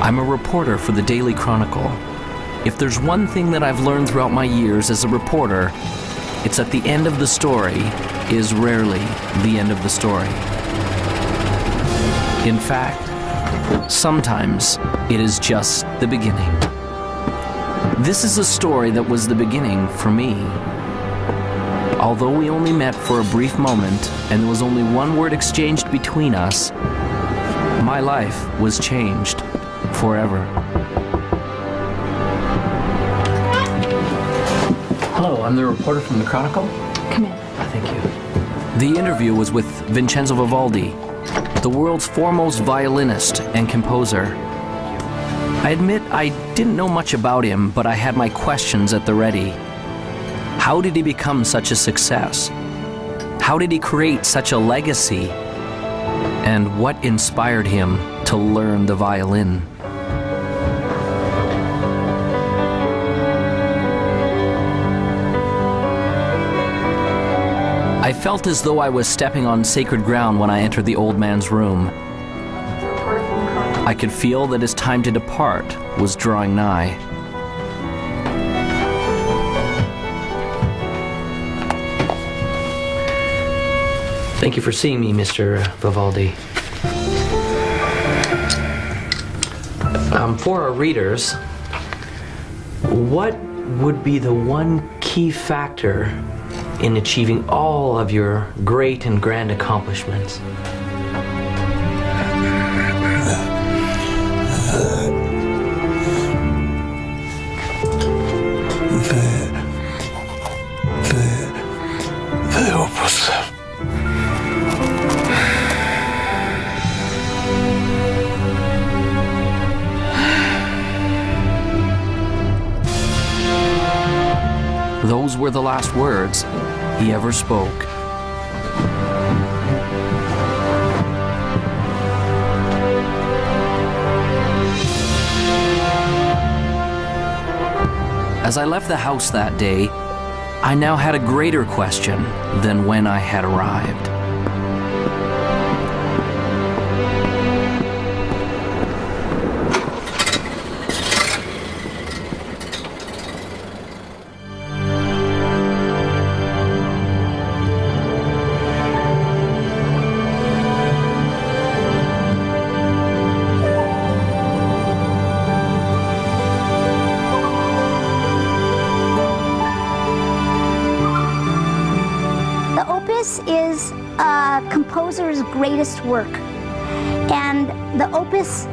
I'm a reporter for the Daily Chronicle. If there's one thing that I've learned throughout my years as a reporter, it's that the end of the story is rarely the end of the story. In fact, sometimes it is just the beginning. This is a story that was the beginning for me. Although we only met for a brief moment and there was only one word exchanged between us, my life was changed forever. Hello, I'm the reporter from the Chronicle. Come in. Thank you. The interview was with Vincenzo Vivaldi, the world's foremost violinist and composer. I admit I didn't know much about him, but I had my questions at the ready. How did he become such a success? How did he create such a legacy? And what inspired him to learn the violin? I felt as though I was stepping on sacred ground when I entered the old man's room. I could feel that his time to depart was drawing nigh. Thank you for seeing me, Mr. Vivaldi. For our readers, what would be the one key factor in achieving all of your great and grand accomplishments? The Opus. Those were the last words he ever spoke. As I left the house that day, I now had a greater question than when I had arrived. Is a composer's greatest work, and the Opus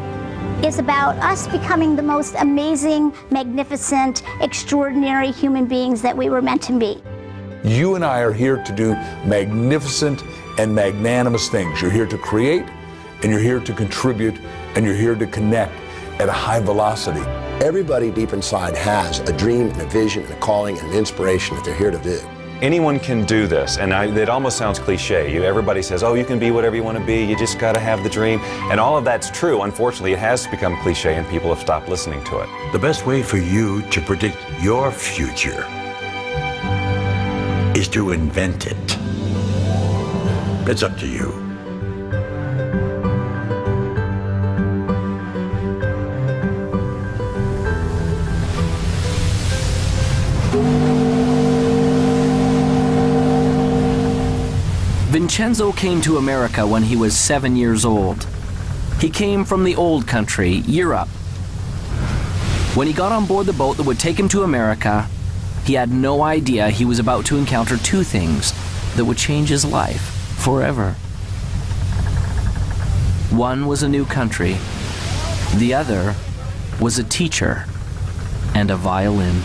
is about us becoming the most amazing, magnificent, extraordinary human beings that we were meant to be. You and I are here to do magnificent and magnanimous things. You're here to create, and you're here to contribute, and you're here to connect at a high velocity. Everybody deep inside has a dream and a vision and a calling and an inspiration that they're here to do. Anyone can do this, and it almost sounds cliche. Everybody says, oh, you can be whatever you want to be, you just got to have the dream. And all of that's true. Unfortunately, it has become cliche and people have stopped listening to it. The best way for you to predict your future is to invent it. It's up to you. Vincenzo came to America when he was 7 years old. He came from the old country, Europe. When he got on board the boat that would take him to America, he had no idea he was about to encounter two things that would change his life forever. One was a new country. The other was a teacher and a violin.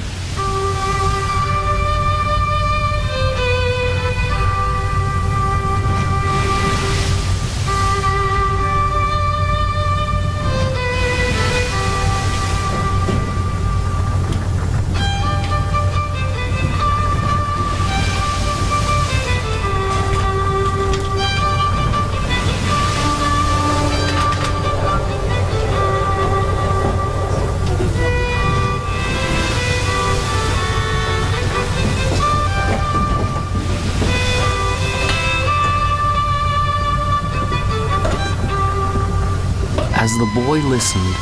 As the boy listened,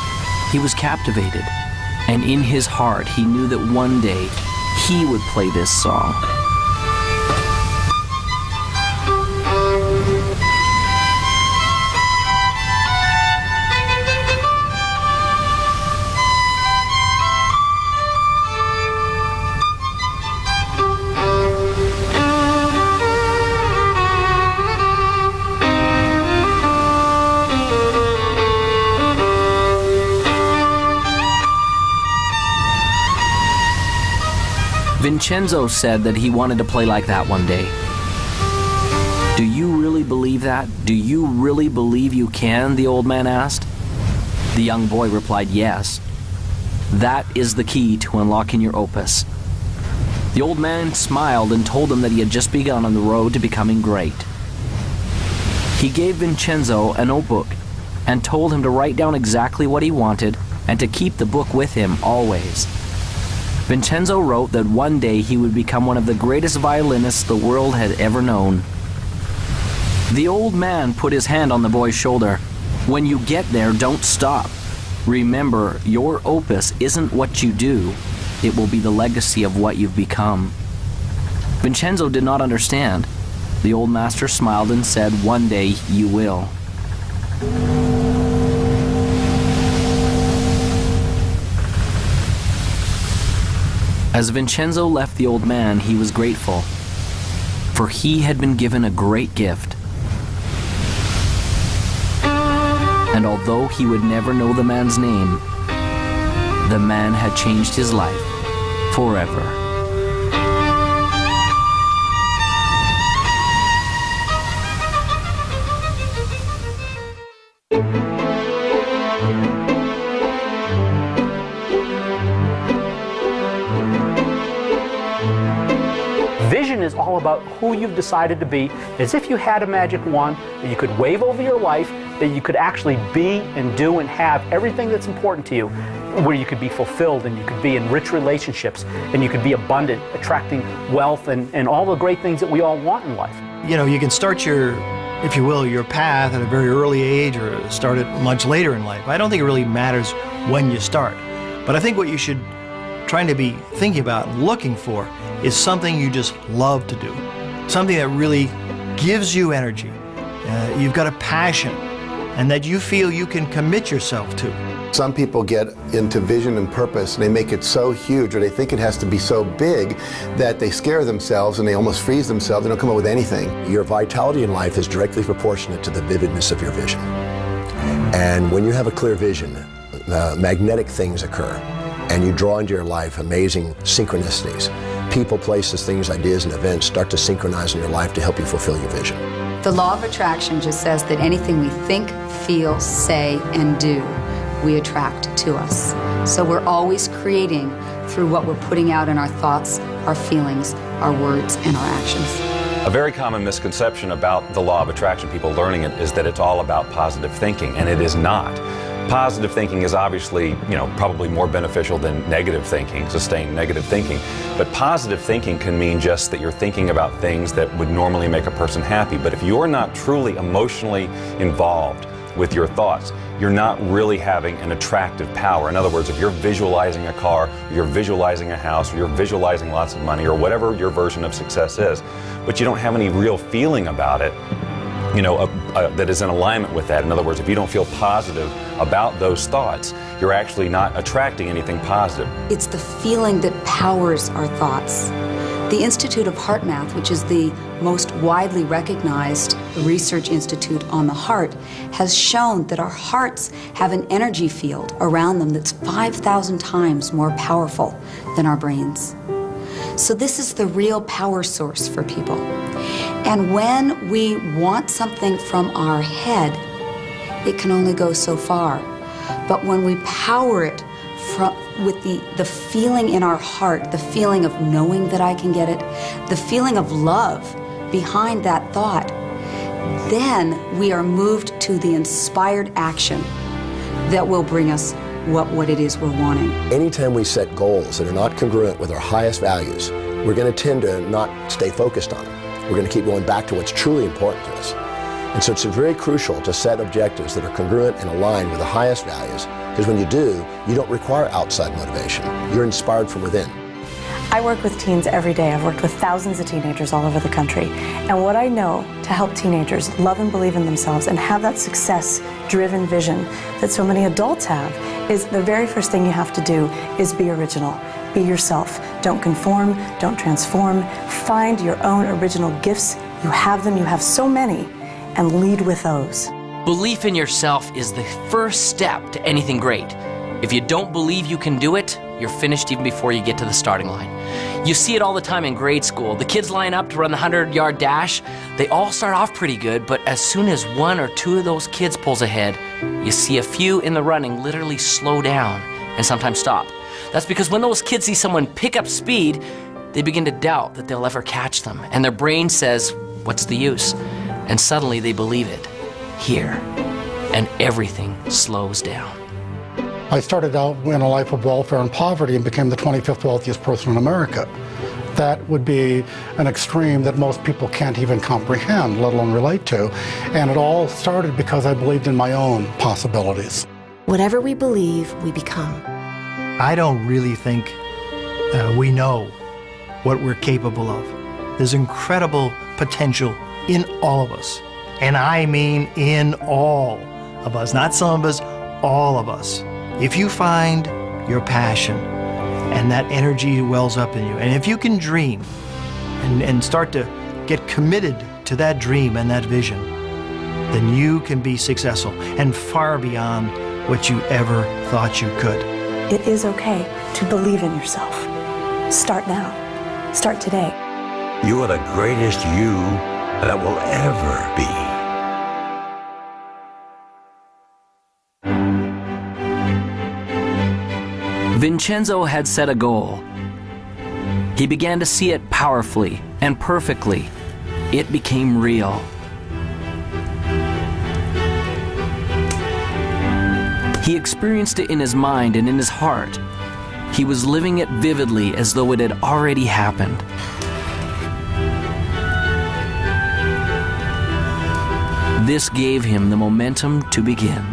He was captivated, and in his heart he knew that one day he would play this song. Vincenzo said that he wanted to play like that one day. Do you really believe that? Do you really believe you can? The old man asked. The young boy replied, yes. That is the key to unlocking your opus. The old man smiled and told him that he had just begun on the road to becoming great. He gave Vincenzo a notebook and told him to write down exactly what he wanted and to keep the book with him always. Vincenzo wrote that one day he would become one of the greatest violinists the world had ever known. The old man put his hand on the boy's shoulder. When you get there, don't stop. Remember, your opus isn't what you do. It will be the legacy of what you've become. Vincenzo did not understand. The old master smiled and said, one day you will. As Vincenzo left the old man, he was grateful, for he had been given a great gift. And although he would never know the man's name, the man had changed his life forever. Vision is all about who you've decided to be, as if you had a magic wand that you could wave over your life, that you could actually be and do and have everything that's important to you, where you could be fulfilled and you could be in rich relationships and you could be abundant, attracting wealth and all the great things that we all want in life. You know, you can start your, if you will, your path at a very early age or start it much later in life. I don't think it really matters when you start. But I think what you should trying to be thinking about and looking for is something you just love to do. Something that really gives you energy. You've got a passion and that you feel you can commit yourself to. Some people get into vision and purpose and they make it so huge, or they think it has to be so big that they scare themselves and they almost freeze themselves. They don't come up with anything. Your vitality in life is directly proportionate to the vividness of your vision. And when you have a clear vision, magnetic things occur, and you draw into your life amazing synchronicities. People, places, things, ideas, and events start to synchronize in your life to help you fulfill your vision. The law of attraction just says that anything we think, feel, say, and do, we attract to us. So we're always creating through what we're putting out in our thoughts, our feelings, our words, and our actions. A very common misconception about the law of attraction, people learning it, is that it's all about positive thinking, and it is not. Positive thinking is obviously, probably more beneficial than negative thinking, sustained negative thinking. But positive thinking can mean just that you're thinking about things that would normally make a person happy. But if you're not truly emotionally involved with your thoughts, you're not really having an attractive power. In other words, if you're visualizing a car, or you're visualizing a house, or you're visualizing lots of money, or whatever your version of success is, but you don't have any real feeling about it, that is in alignment with that. In other words, if you don't feel positive about those thoughts, you're actually not attracting anything positive. It's the feeling that powers our thoughts. The Institute of Heart Math, which is the most widely recognized research institute on the heart, has shown that our hearts have an energy field around them that's 5,000 times more powerful than our brains. So this is the real power source for people. And when we want something from our head, it can only go so far. But when we power it with the feeling in our heart, the feeling of knowing that I can get it, the feeling of love behind that thought, then we are moved to the inspired action that will bring us what it is we're wanting. Anytime we set goals that are not congruent with our highest values, we're going to tend to not stay focused on them. We're going to keep going back to what's truly important to us. And so it's very crucial to set objectives that are congruent and aligned with the highest values, because when you do, you don't require outside motivation. You're inspired from within. I work with teens every day. I've worked with thousands of teenagers all over the country. And what I know to help teenagers love and believe in themselves and have that success-driven vision that so many adults have is the very first thing you have to do is be original. Be yourself. Don't conform, don't transform. Find your own original gifts. You have them, you have so many, and lead with those. Belief in yourself is the first step to anything great. If you don't believe you can do it, you're finished even before you get to the starting line. You see it all the time in grade school. The kids line up to run the 100-yard dash. They all start off pretty good, but as soon as one or two of those kids pulls ahead, you see a few in the running literally slow down and sometimes stop. That's because when those kids see someone pick up speed, they begin to doubt that they'll ever catch them. And their brain says, what's the use? And suddenly they believe it. Here. And everything slows down. I started out in a life of welfare and poverty and became the 25th wealthiest person in America. That would be an extreme that most people can't even comprehend, let alone relate to. And it all started because I believed in my own possibilities. Whatever we believe, we become. I don't really think we know what we're capable of. There's incredible potential in all of us. And I mean in all of us, not some of us, all of us. If you find your passion and that energy wells up in you, and if you can dream and start to get committed to that dream and that vision, then you can be successful and far beyond what you ever thought you could. It is okay to believe in yourself. Start now. Start today. You are the greatest you that will ever be. Vincenzo had set a goal. He began to see it powerfully and perfectly. It became real. He experienced it in his mind and in his heart. He was living it vividly as though it had already happened. This gave him the momentum to begin.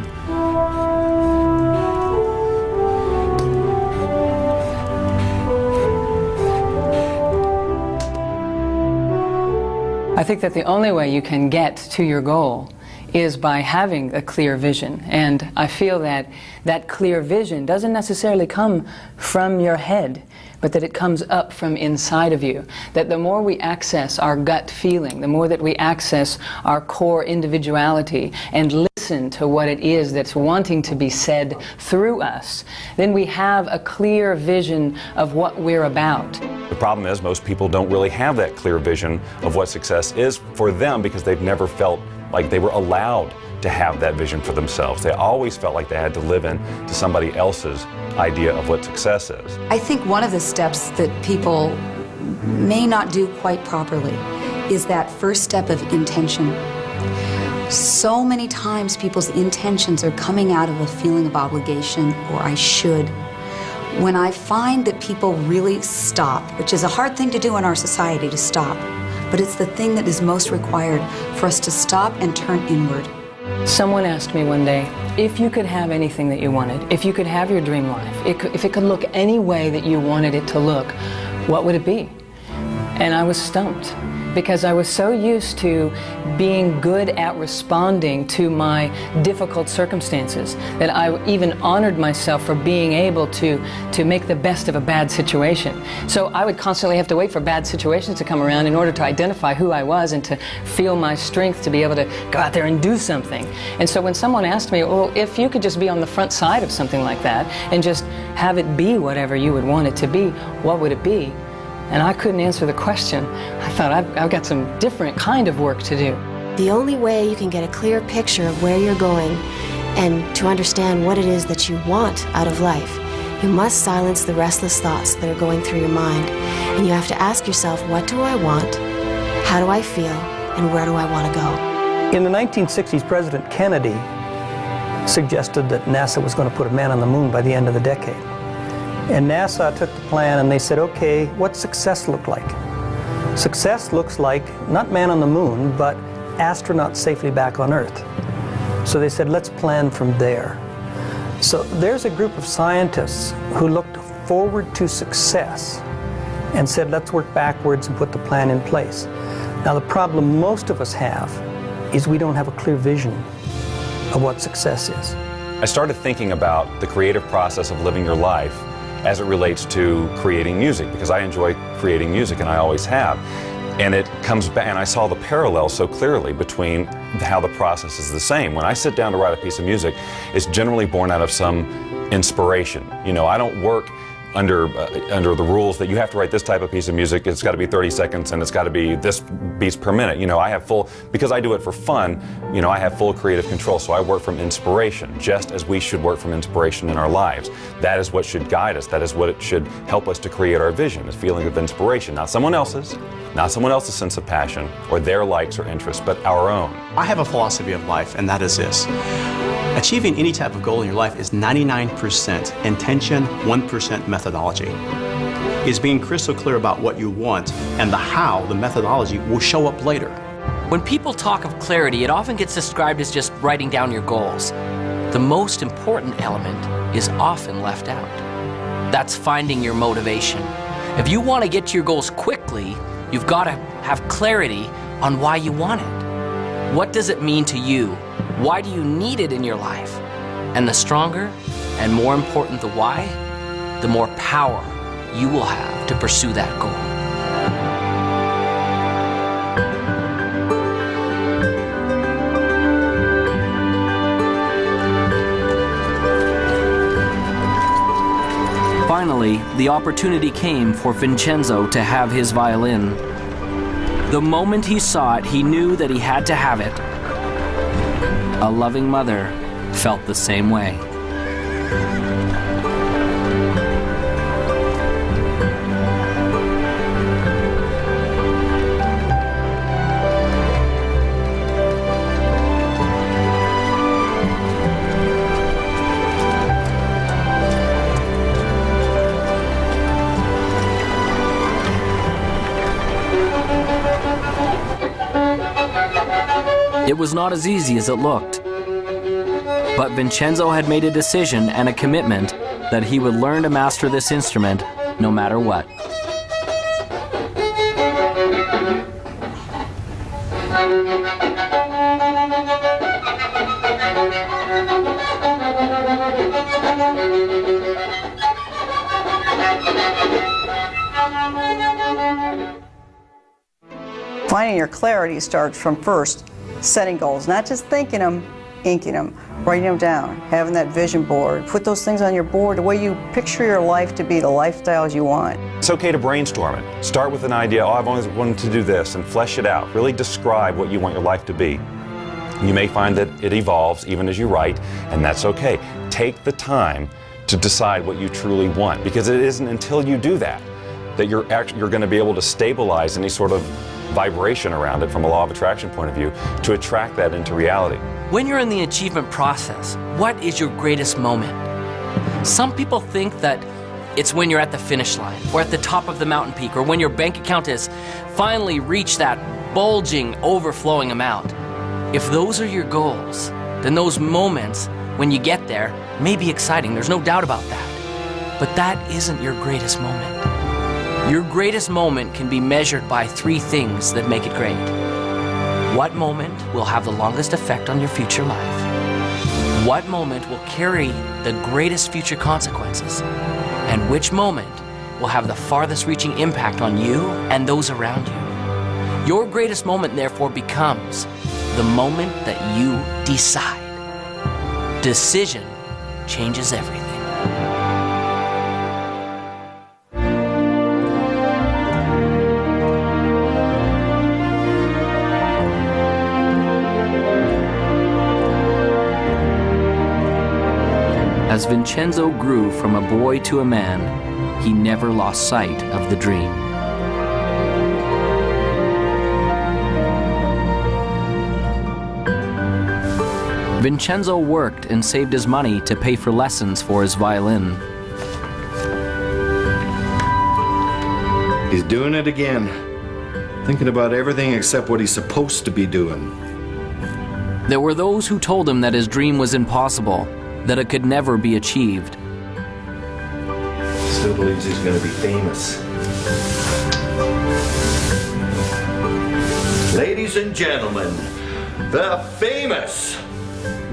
I think that the only way you can get to your goal is by having a clear vision. And I feel that that clear vision doesn't necessarily come from your head, but that it comes up from inside of you. That the more we access our gut feeling, the more that we access our core individuality and listen to what it is that's wanting to be said through us, then we have a clear vision of what we're about. The problem is most people don't really have that clear vision of what success is for them because they've never felt like they were allowed to have that vision for themselves. They always felt like they had to live in to somebody else's idea of what success is. I think one of the steps that people may not do quite properly is that first step of intention. So many times people's intentions are coming out of a feeling of obligation or I should. When I find that people really stop, which is a hard thing to do in our society, to stop, but it's the thing that is most required for us to stop and turn inward. Someone asked me one day, if you could have anything that you wanted, if you could have your dream life, if it could look any way that you wanted it to look, what would it be? And I was stumped, because I was so used to being good at responding to my difficult circumstances that I even honored myself for being able to make the best of a bad situation. So I would constantly have to wait for bad situations to come around in order to identify who I was and to feel my strength to be able to go out there and do something. And so when someone asked me, well, if you could just be on the front side of something like that and just have it be whatever you would want it to be, what would it be? And I couldn't answer the question. I thought, I've got some different kind of work to do. The only way you can get a clear picture of where you're going and to understand what it is that you want out of life, you must silence the restless thoughts that are going through your mind. And you have to ask yourself, what do I want? How do I feel? And where do I want to go? In the 1960s, President Kennedy suggested that NASA was going to put a man on the moon by the end of the decade. And NASA took the plan and they said, okay, what's success look like? Success looks like not man on the moon, but astronauts safely back on Earth. So they said, let's plan from there. So there's a group of scientists who looked forward to success and said, let's work backwards and put the plan in place. Now the problem most of us have is we don't have a clear vision of what success is. I started thinking about the creative process of living your life as it relates to creating music, because I enjoy creating music and I always have. And it comes back, and I saw the parallel so clearly between how the process is the same. When I sit down to write a piece of music, it's generally born out of some inspiration. You know, I don't work under the rules that you have to write this type of piece of music, it's got to be 30 seconds and it's got to be this beats per minute. You know, I have full, because I do it for fun, you know, I have full creative control, so I work from inspiration, just as we should work from inspiration in our lives. That is what should guide us. That is what it should help us to create our vision, a feeling of inspiration, not someone else's sense of passion or their likes or interests, but our own. I have a philosophy of life, and that is this. Achieving any type of goal in your life is 99% intention, 1% methodology. It's being crystal clear about what you want, and the how, the methodology, will show up later. When people talk of clarity, it often gets described as just writing down your goals. The most important element is often left out. That's finding your motivation. If you want to get to your goals quickly, you've got to have clarity on why you want it. What does it mean to you? Why do you need it in your life? And the stronger and more important the why, the more power you will have to pursue that goal. Finally, the opportunity came for Vincenzo to have his violin. The moment he saw it, he knew that he had to have it. A loving mother felt the same way. It was not as easy as it looked. But Vincenzo had made a decision and a commitment that he would learn to master this instrument no matter what. Finding your clarity starts from first setting goals, not just thinking them, inking them, writing them down, having that vision board. Put those things on your board the way you picture your life to be, the lifestyles you want. It's okay to brainstorm it. Start with an idea, oh, I've always wanted to do this, and flesh it out. Really describe what you want your life to be. You may find that it evolves even as you write, and that's okay. Take the time to decide what you truly want, because it isn't until you do that that you're going to be able to stabilize any sort of vibration around it from a law of attraction point of view to attract that into reality. When you're in the achievement process, what is your greatest moment? Some people think that it's when you're at the finish line or at the top of the mountain peak or when your bank account has finally reached that bulging, overflowing amount. If those are your goals, then those moments when you get there may be exciting. There's no doubt about that. But that isn't your greatest moment. Your greatest moment can be measured by three things that make it great. What moment will have the longest effect on your future life? What moment will carry the greatest future consequences? And which moment will have the farthest reaching impact on you and those around you? Your greatest moment, therefore, becomes the moment that you decide. Decision changes everything. As Vincenzo grew from a boy to a man, he never lost sight of the dream. Vincenzo worked and saved his money to pay for lessons for his violin. He's doing it again. Thinking about everything except what he's supposed to be doing. There were those who told him that his dream was impossible, that it could never be achieved. Still believes he's going to be famous. Ladies and gentlemen, the famous,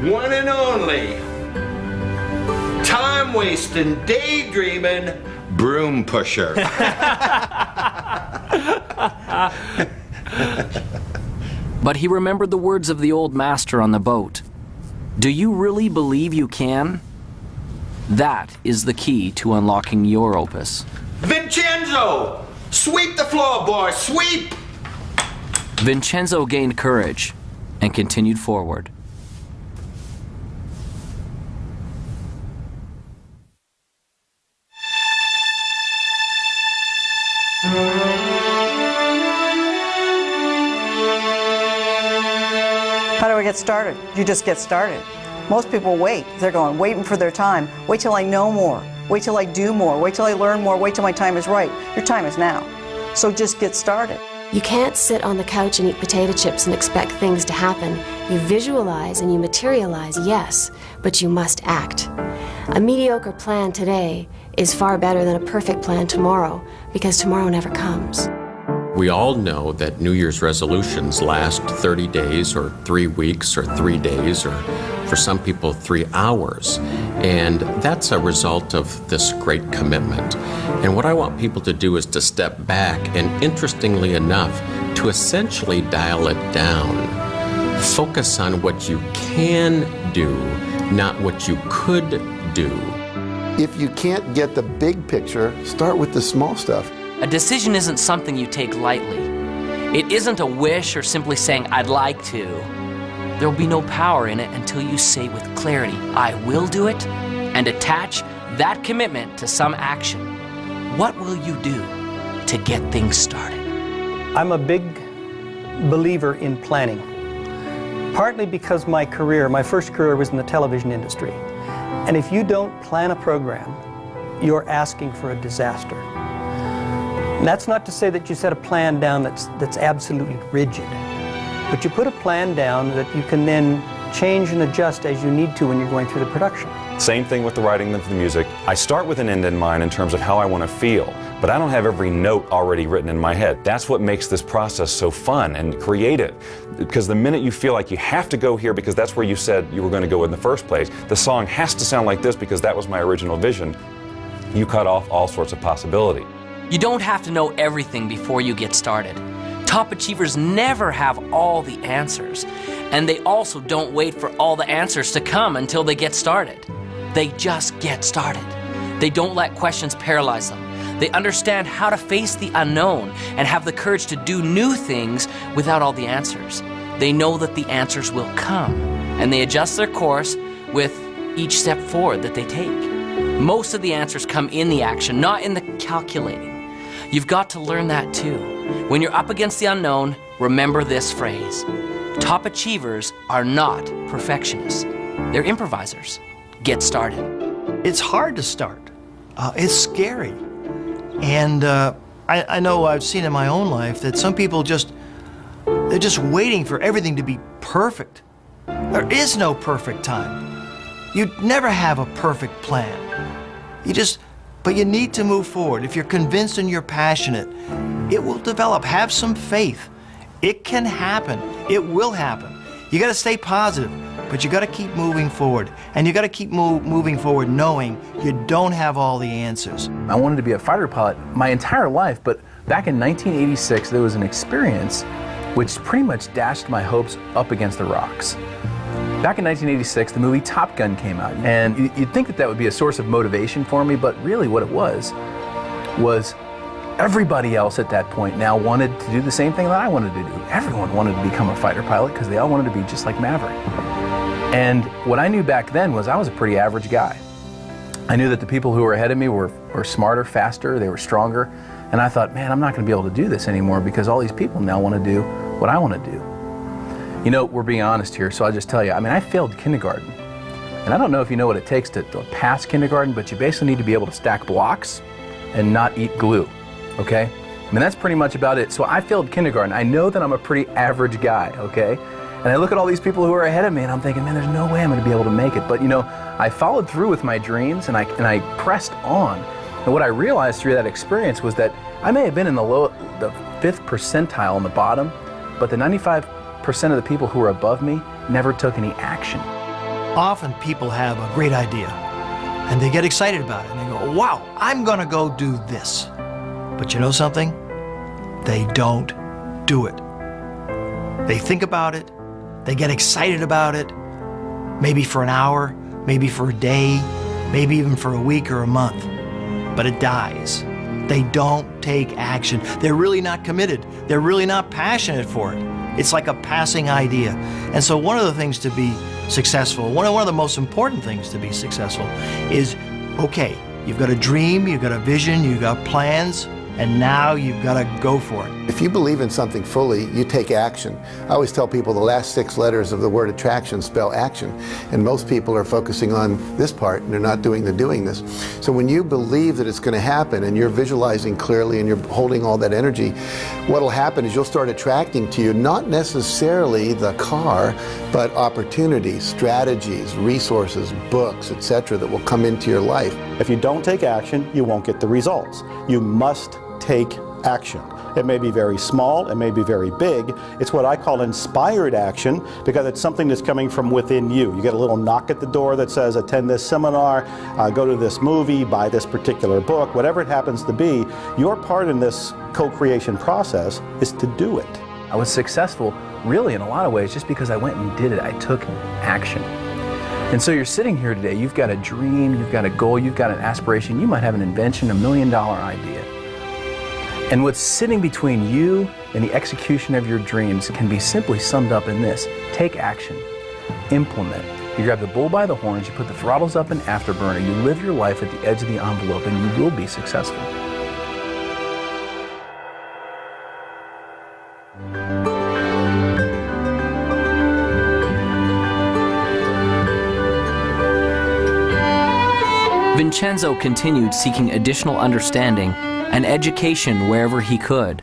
one and only, time-wasting, daydreaming, broom pusher. But he remembered the words of the old master on the boat. Do you really believe you can? That is the key to unlocking your opus. Vincenzo! Sweep the floor, boy, sweep! Vincenzo gained courage and continued forward. How do we get started? You just get started. Most people wait. They're waiting for their time. Wait till I know more. Wait till I do more. Wait till I learn more. Wait till my time is right. Your time is now. So just get started. You can't sit on the couch and eat potato chips and expect things to happen. You visualize and you materialize, yes, but you must act. A mediocre plan today is far better than a perfect plan tomorrow, because tomorrow never comes. We all know that New Year's resolutions last 30 days or 3 weeks or 3 days or for some people 3 hours. And that's a result of this great commitment. And what I want people to do is to step back and, interestingly enough, to essentially dial it down. Focus on what you can do, not what you could do. If you can't get the big picture, start with the small stuff. A decision isn't something you take lightly. It isn't a wish or simply saying, I'd like to. There will be no power in it until you say with clarity, I will do it, and attach that commitment to some action. What will you do to get things started? I'm a big believer in planning, partly because my first career was in the television industry. And if you don't plan a program, you're asking for a disaster. And that's not to say that you set a plan down that's absolutely rigid, but you put a plan down that you can then change and adjust as you need to when you're going through the production. Same thing with the writing of the music. I start with an end in mind in terms of how I want to feel, but I don't have every note already written in my head. That's what makes this process so fun and creative, because the minute you feel like you have to go here because that's where you said you were going to go in the first place, the song has to sound like this because that was my original vision, you cut off all sorts of possibility. You don't have to know everything before you get started. Top achievers never have all the answers, and they also don't wait for all the answers to come until they get started. They just get started. They don't let questions paralyze them. They understand how to face the unknown and have the courage to do new things without all the answers. They know that the answers will come, and they adjust their course with each step forward that they take. Most of the answers come in the action, not in the calculating. You've got to learn that too. When you're up against the unknown, remember this phrase. Top achievers are not perfectionists. They're improvisers. Get started. It's hard to start. It's scary. And I know I've seen in my own life that some people they're just waiting for everything to be perfect. There is no perfect time. You never have a perfect plan. But you need to move forward. If you're convinced and you're passionate, it will develop. Have some faith. It can happen. It will happen. You got to stay positive, but you got to keep moving forward. And you got to keep moving forward knowing you don't have all the answers. I wanted to be a fighter pilot my entire life, but back in 1986, there was an experience which pretty much dashed my hopes up against the rocks. Back in 1986, the movie Top Gun came out, and you'd think that would be a source of motivation for me, but really what it was everybody else at that point now wanted to do the same thing that I wanted to do. Everyone wanted to become a fighter pilot because they all wanted to be just like Maverick. And what I knew back then was I was a pretty average guy. I knew that the people who were ahead of me were smarter, faster, they were stronger, and I thought, man, I'm not going to be able to do this anymore because all these people now want to do what I want to do. You know, we're being honest here, so I'll just tell you, I failed kindergarten. And I don't know if you know what it takes to pass kindergarten, but you basically need to be able to stack blocks and not eat glue, okay? That's pretty much about it. So I failed kindergarten. I know that I'm a pretty average guy, okay? And I look at all these people who are ahead of me and I'm thinking, man, there's no way I'm going to be able to make it. But you know, I followed through with my dreams and I pressed on. And what I realized through that experience was that I may have been in the 5th percentile on the bottom, but the 95% of the people who were above me never took any action. Often people have a great idea and they get excited about it and they go, wow, I'm gonna go do this. But you know something? They don't do it. They think about it, they get excited about it, maybe for an hour, maybe for a day, maybe even for a week or a month, but it dies. They don't take action. They're really not committed. They're really not passionate for it. It's like a passing idea. And so one of the things to be successful, one of the most important things to be successful is, okay, you've got a dream, you've got a vision, you've got plans, and now you've got to go for it. If you believe in something fully, you take action. I always tell people the last 6 letters of the word attraction spell action. And most people are focusing on this part and they're not doing the doingness. So when you believe that it's going to happen and you're visualizing clearly and you're holding all that energy, what'll happen is you'll start attracting to you not necessarily the car, but opportunities, strategies, resources, books, etc. that will come into your life. If you don't take action, you won't get the results. You must take action. It may be very small, it may be very big. It's what I call inspired action because it's something that's coming from within you. You get a little knock at the door that says, attend this seminar, go to this movie, buy this particular book, whatever it happens to be. Your part in this co-creation process is to do it. I was successful really in a lot of ways just because I went and did it. I took action. And so you're sitting here today, you've got a dream, you've got a goal, you've got an aspiration, you might have an invention, $1 million idea. And what's sitting between you and the execution of your dreams can be simply summed up in this: take action, implement. You grab the bull by the horns, you put the throttles up in afterburner, you live your life at the edge of the envelope, and you will be successful. Vincenzo continued seeking additional understanding and education wherever he could,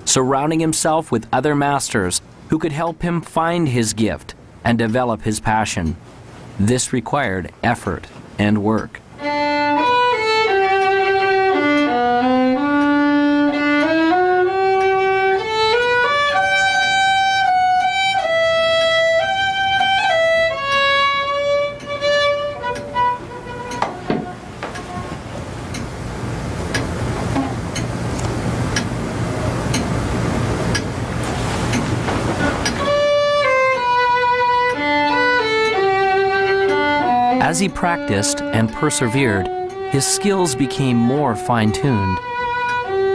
surrounding himself with other masters who could help him find his gift and develop his passion. This required effort and work. As he practiced and persevered, his skills became more fine-tuned,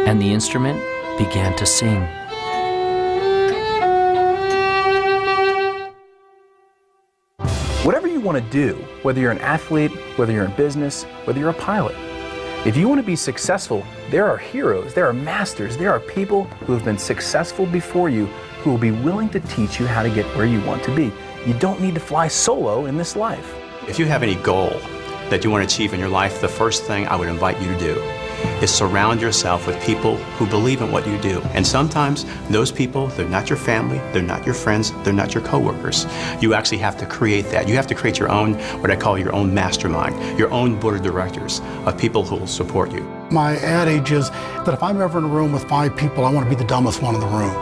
and the instrument began to sing. Whatever you want to do, whether you're an athlete, whether you're in business, whether you're a pilot, if you want to be successful, there are heroes, there are masters, there are people who have been successful before you who will be willing to teach you how to get where you want to be. You don't need to fly solo in this life. If you have any goal that you want to achieve in your life, the first thing I would invite you to do is surround yourself with people who believe in what you do. And sometimes those people, they're not your family, they're not your friends, they're not your coworkers. You actually have to create that. You have to create your own, what I call your own mastermind, your own board of directors of people who will support you. My adage is that if I'm ever in a room with 5 people, I want to be the dumbest one in the room.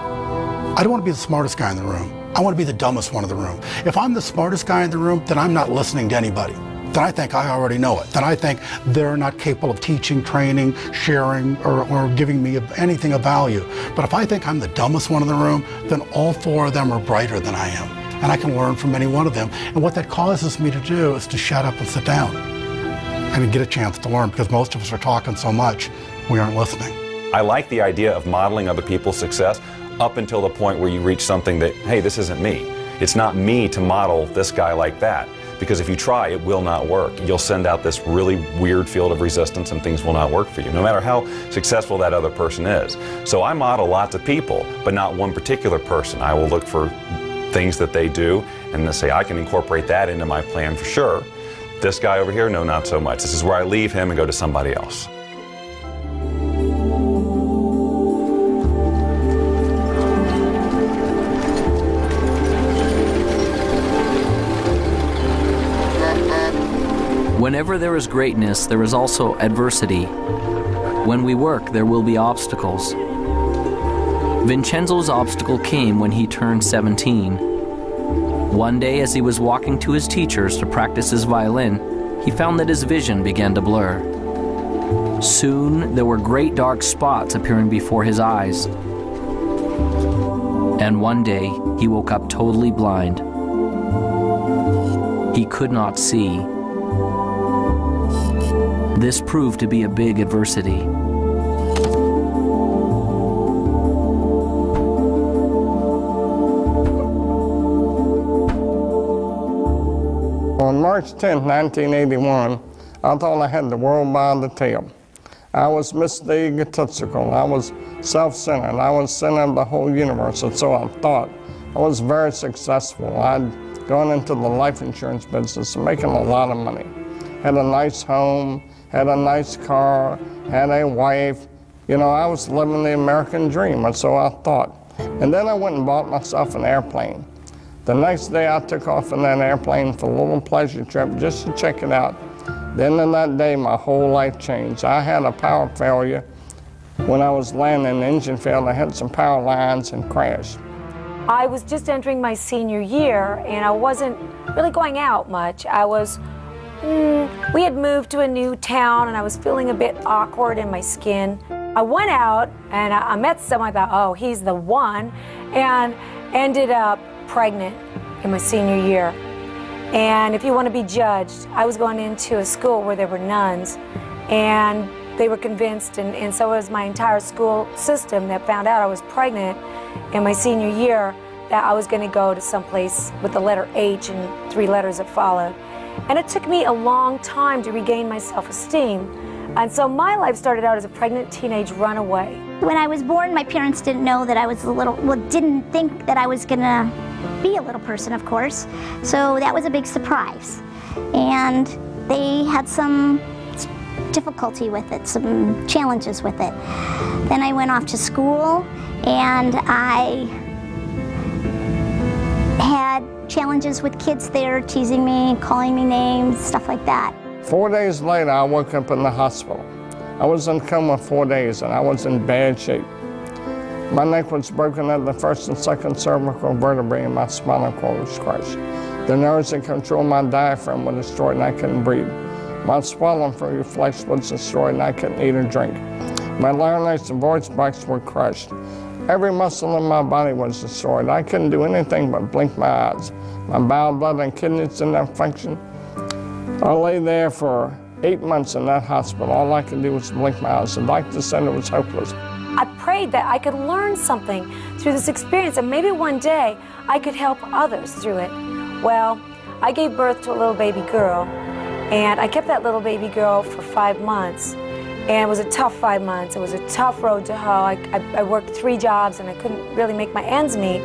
I don't want to be the smartest guy in the room. I want to be the dumbest one in the room. If I'm the smartest guy in the room, then I'm not listening to anybody. Then I think I already know it. Then I think they're not capable of teaching, training, sharing, or giving me anything of value. But if I think I'm the dumbest one in the room, then all 4 of them are brighter than I am. And I can learn from any one of them. And what that causes me to do is to shut up and sit down and get a chance to learn, because most of us are talking so much, we aren't listening. I like the idea of modeling other people's success up until the point where you reach something that, hey, this isn't me. It's not me to model this guy like that. Because if you try, it will not work. You'll send out this really weird field of resistance and things will not work for you, no matter how successful that other person is. So I model lots of people, but not one particular person. I will look for things that they do and then say, I can incorporate that into my plan for sure. This guy over here, no, not so much. This is where I leave him and go to somebody else. Whenever there is greatness, there is also adversity. When we work, there will be obstacles. Vincenzo's obstacle came when he turned 17. One day, as he was walking to his teacher's to practice his violin, he found that his vision began to blur. Soon, there were great dark spots appearing before his eyes. And one day, he woke up totally blind. He could not see. This proved to be a big adversity. On March 10, 1981, I thought I had the world by the tail. I was Mr. Egotistical. I was self-centered. I was center of the whole universe, and so I thought. I was very successful. I'd gone into the life insurance business, making a lot of money. Had a nice home, had a nice car, had a wife. You know, I was living the American dream, and so I thought. And then I went and bought myself an airplane. The next day I took off in that airplane for a little pleasure trip just to check it out. Then in that day, my whole life changed. I had a power failure. When I was landing, the engine failed. I had some power lines and crashed. I was just entering my senior year, and I wasn't really going out much. We had moved to a new town, and I was feeling a bit awkward in my skin. I went out, and I met someone. I thought, oh, he's the one, and ended up pregnant in my senior year. And if you want to be judged, I was going into a school where there were nuns, and they were convinced, and so was my entire school system, that found out I was pregnant in my senior year, that I was going to go to someplace with the letter H and 3 letters that followed. And it took me a long time to regain my self-esteem. And so my life started out as a pregnant teenage runaway. When I was born, my parents didn't know that I was didn't think that I was gonna be a little person, of course. So that was a big surprise. And they had some difficulty with it, some challenges with it. Then I went off to school, and I had challenges with kids there, teasing me, calling me names, stuff like that. 4 days later, I woke up in the hospital. I was in coma 4 days, and I was in bad shape. My neck was broken at the first and second cervical vertebrae, and my spinal cord was crushed. The nerves that control my diaphragm were destroyed, and I couldn't breathe. My swelling for your flesh was destroyed, and I couldn't eat or drink. My larynx and voice box were crushed. Every muscle in my body was destroyed. I couldn't do anything but blink my eyes. My bowel, blood, and kidneys didn't have function. I lay there for 8 months in that hospital. All I could do was blink my eyes. The doctor said it was hopeless. I prayed that I could learn something through this experience, and maybe one day I could help others through it. Well, I gave birth to a little baby girl, and I kept that little baby girl for 5 months. And it was a tough 5 months. It was a tough road to hoe. I worked 3 jobs, and I couldn't really make my ends meet.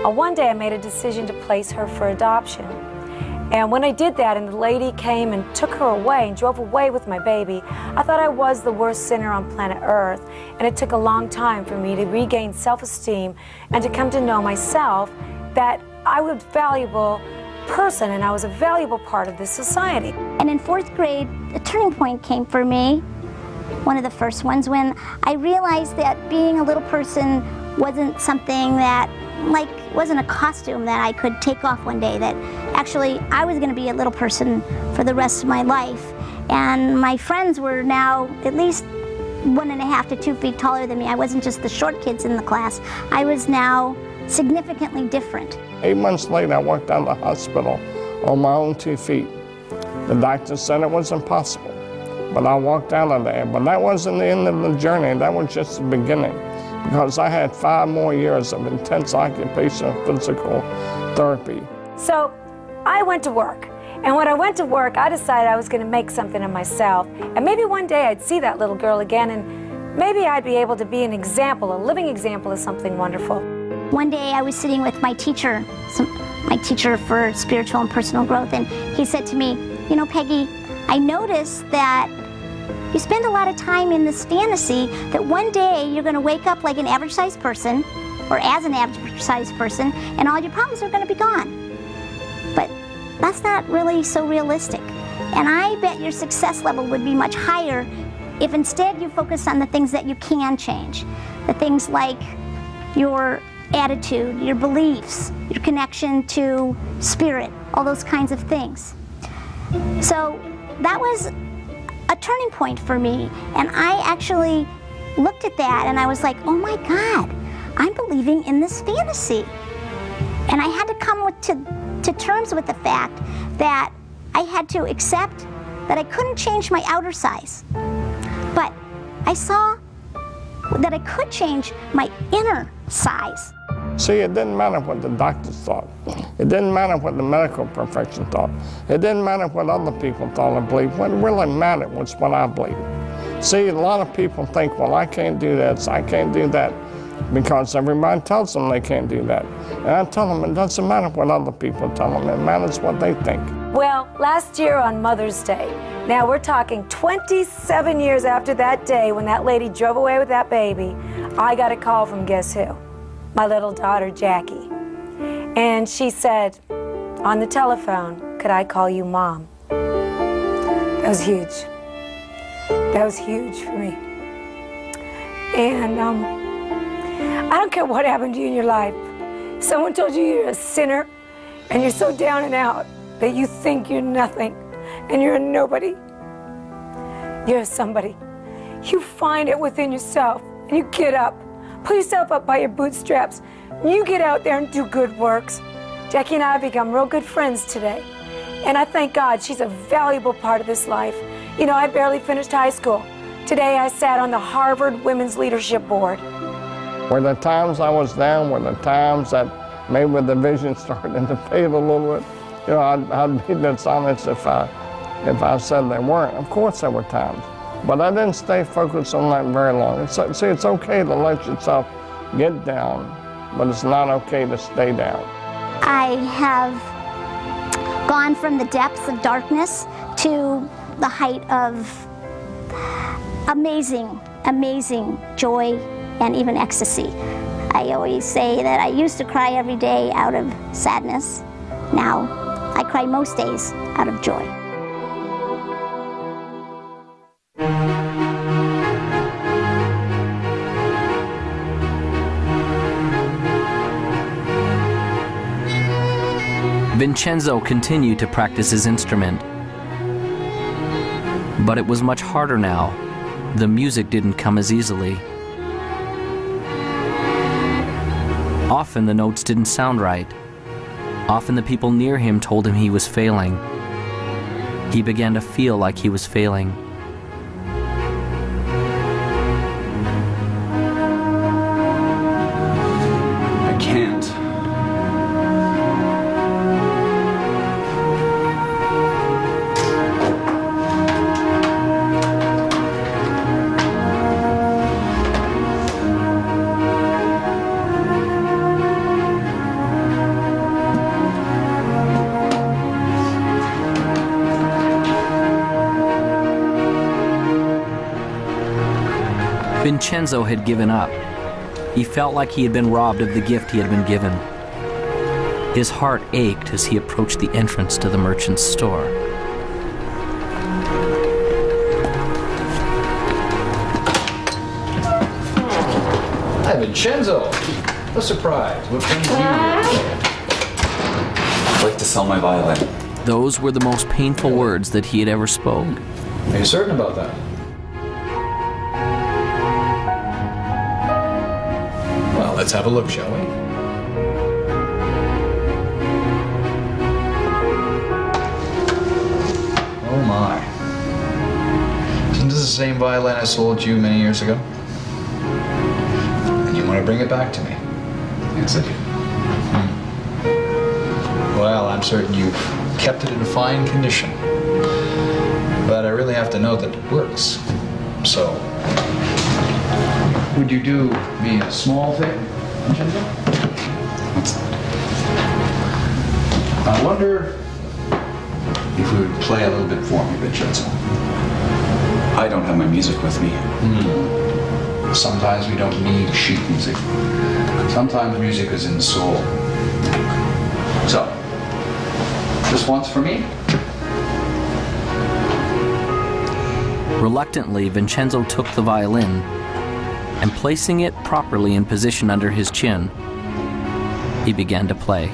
One day I made a decision to place her for adoption. And when I did that, and the lady came and took her away and drove away with my baby, I thought I was the worst sinner on planet Earth. And it took a long time for me to regain self-esteem and to come to know myself, that I was a valuable person and I was a valuable part of this society. And in 4th grade, a turning point came for me, one of the first ones, when I realized that being a little person wasn't something that, wasn't a costume that I could take off one day, that actually I was going to be a little person for the rest of my life. And my friends were now at least 1.5 to 2 feet taller than me. I wasn't just the short kids in the class. I was now significantly different. 8 months later, I walked out of the hospital on my own 2 feet. The doctor said it was impossible, but I walked out of there. But that wasn't the end of the journey. That was just the beginning, because I had 5 more years of intense occupational physical therapy. So I went to work. And when I went to work, I decided I was going to make something of myself. And maybe one day I'd see that little girl again, and maybe I'd be able to be an example, a living example of something wonderful. One day I was sitting with my teacher for spiritual and personal growth, and he said to me, you know, Peggy, I noticed that you spend a lot of time in this fantasy that one day you're going to wake up like an average-sized person, or as an average-sized person, and all your problems are going to be gone. But that's not really so realistic. And I bet your success level would be much higher if instead you focus on the things that you can change. The things like your attitude, your beliefs, your connection to spirit, all those kinds of things. So that was a turning point for me, and I actually looked at that and I was like, oh my God, I'm believing in this fantasy. And I had to come to terms with the fact that I had to accept that I couldn't change my outer size, but I saw that I could change my inner size. See, it didn't matter what the doctors thought. It didn't matter what the medical profession thought. It didn't matter what other people thought or believed. What really mattered was what I believed. See, a lot of people think, well, I can't do this, I can't do that, because everybody tells them they can't do that. And I tell them it doesn't matter what other people tell them, it matters what they think. Well, last year on Mother's Day, now we're talking 27 years after that day when that lady drove away with that baby, I got a call from guess who? My little daughter, Jackie. And she said on the telephone, could I call you Mom? That was huge. That was huge for me. And I don't care what happened to you in your life. If someone told you you're a sinner and you're so down and out that you think you're nothing and you're a nobody, you're a somebody. You find it within yourself and you get up. Pull yourself up by your bootstraps. You get out there and do good works. Jackie and I have become real good friends today. And I thank God she's a valuable part of this life. You know, I barely finished high school. Today I sat on the Harvard Women's Leadership Board. Were the times I was down, were the times that maybe the vision started to fade a little bit. You know, I'd be dishonest if I said they weren't. Of course there were times. But I didn't stay focused on that very long. See, it's okay to let yourself get down, but it's not okay to stay down. I have gone from the depths of darkness to the height of amazing, amazing joy and even ecstasy. I always say that I used to cry every day out of sadness. Now, I cry most days out of joy. Vincenzo continued to practice his instrument. But it was much harder now. The music didn't come as easily. Often the notes didn't sound right. Often the people near him told him he was failing. He began to feel like he was failing. I can't. Vincenzo had given up. He felt like he had been robbed of the gift he had been given. His heart ached as he approached the entrance to the merchant's store. Hi, Vincenzo. A surprise. What brings you here? I'd like to sell my violin. Those were the most painful words that he had ever spoke. Are you certain about that? Well, let's have a look, shall we? Oh my. Isn't this the same violin I sold you many years ago? And you want to bring it back to me? Yes, I do. Well, I'm certain you've kept it in fine condition. But I really have to know that it works. So, would you do me a small favor, Vincenzo? What's that? I wonder if you would play a little bit for me, Vincenzo. I don't have my music with me. Sometimes we don't need sheet music. Sometimes music is in the soul. So, This one's for me. Reluctantly, Vincenzo took the violin and, placing it properly in position under his chin, he began to play.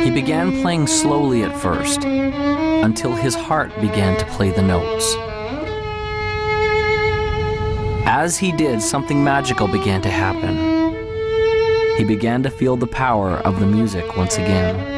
He began playing slowly at first, until his heart began to play the notes. As he did, something magical began to happen. He began to feel the power of the music once again.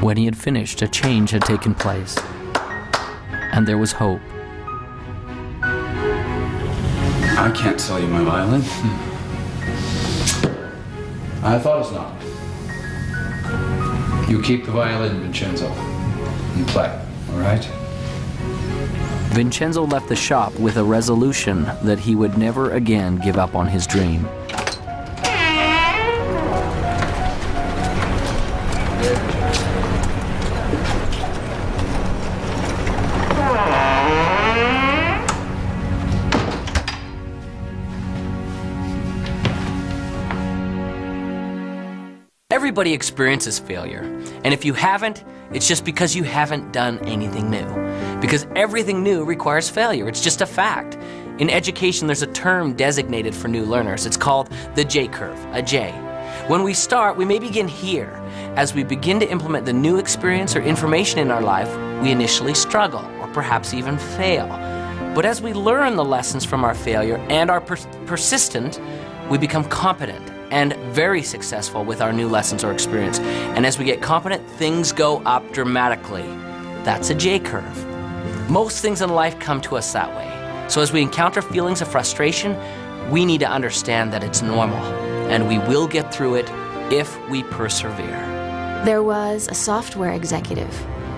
When he had finished, a change had taken place, and there was hope. I can't sell you my violin. I thought as not. You keep the violin, Vincenzo, and play, all right? Vincenzo left the shop with a resolution that he would never again give up on his dream. Everybody experiences failure, and if you haven't, it's just because you haven't done anything new. Because everything new requires failure, it's just a fact. In education, there's a term designated for new learners. It's called the J-curve, a J. When we start, we may begin here. As we begin to implement the new experience or information in our life, we initially struggle, or perhaps even fail. But as we learn the lessons from our failure and are persistent, we become competent and very successful with our new lessons or experience. And as we get competent, things go up dramatically. That's a J-curve. Most things in life come to us that way. So as we encounter feelings of frustration, we need to understand that it's normal, and we will get through it if we persevere. There was a software executive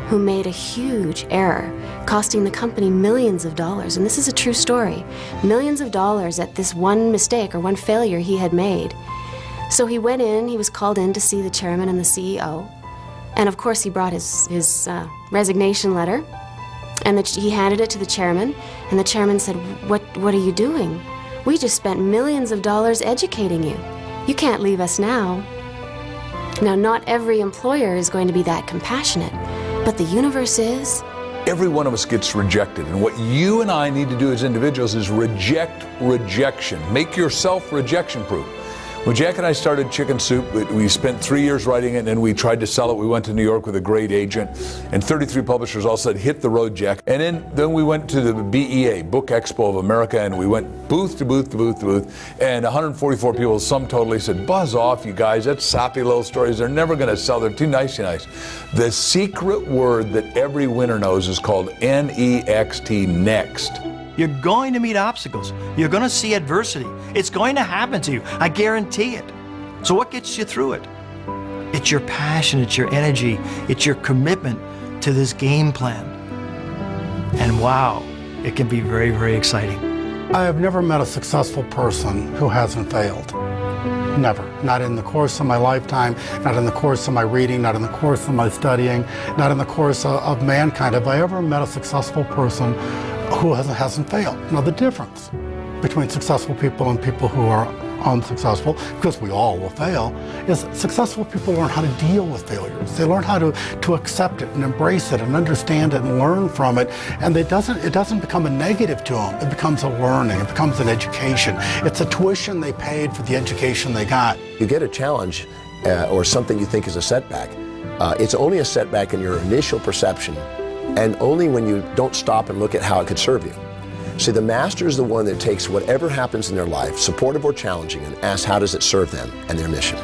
who made a huge error, costing the company millions of dollars. And this is a true story. Millions of dollars at this one mistake or one failure he had made. So he went in, he was called in to see the chairman and the CEO. And of course he brought his resignation letter. And he handed it to the chairman. And the chairman said, what are you doing? We just spent millions of dollars educating you. You can't leave us now. Now, not every employer is going to be that compassionate, but the universe is. Every one of us gets rejected, and what you and I need to do as individuals is reject rejection. Make yourself rejection-proof. When Jack and I started Chicken Soup, we spent 3 years writing it, and we tried to sell it. We went to New York with a great agent, and 33 publishers all said, hit the road, Jack. And then we went to the BEA, Book Expo of America, and we went booth to booth to booth to booth, and 144 people, sum totally, said, buzz off, you guys, that's sappy little stories. They're never going to sell. They're too nice. The secret word that every winner knows is called NEXT, next. You're going to meet obstacles. You're going to see adversity. It's going to happen to you. I guarantee it. So what gets you through it? It's your passion, it's your energy, it's your commitment to this game plan. And wow, it can be very, very exciting. I have never met a successful person who hasn't failed. Never. Not in the course of my lifetime, not in the course of my reading, not in the course of my studying, not in the course of mankind. Have I ever met a successful person who hasn't failed? Now, the difference between successful people and people who are unsuccessful, because we all will fail, is successful people learn how to deal with failures. They learn how to accept it and embrace it and understand it and learn from it. And it doesn't become a negative to them. It becomes a learning. It becomes an education. It's a tuition they paid for the education they got. You get a challenge or something you think is a setback. It's only a setback in your initial perception, and only when you don't stop and look at how it could serve you. See, the master is the one that takes whatever happens in their life, supportive or challenging, and asks how does it serve them and their mission.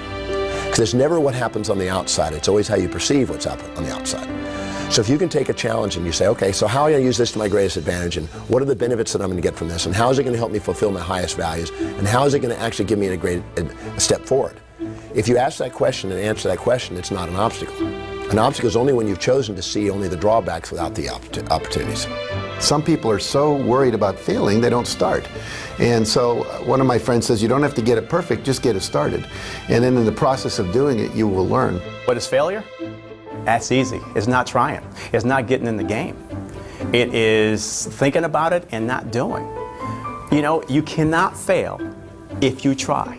Because it's never what happens on the outside, it's always how you perceive what's up on the outside. So if you can take a challenge and you say, okay, so how am I going to use this to my greatest advantage, and what are the benefits that I'm going to get from this, and how is it going to help me fulfill my highest values, and how is it going to actually give me a step forward? If you ask that question and answer that question, it's not an obstacle. An obstacle is only when you've chosen to see only the drawbacks without the opportunities. Some people are so worried about failing, they don't start. And so one of my friends says, you don't have to get it perfect, just get it started. And then in the process of doing it, you will learn. What is failure? That's easy. It's not trying. It's not getting in the game. It is thinking about it and not doing. You know, you cannot fail if you try,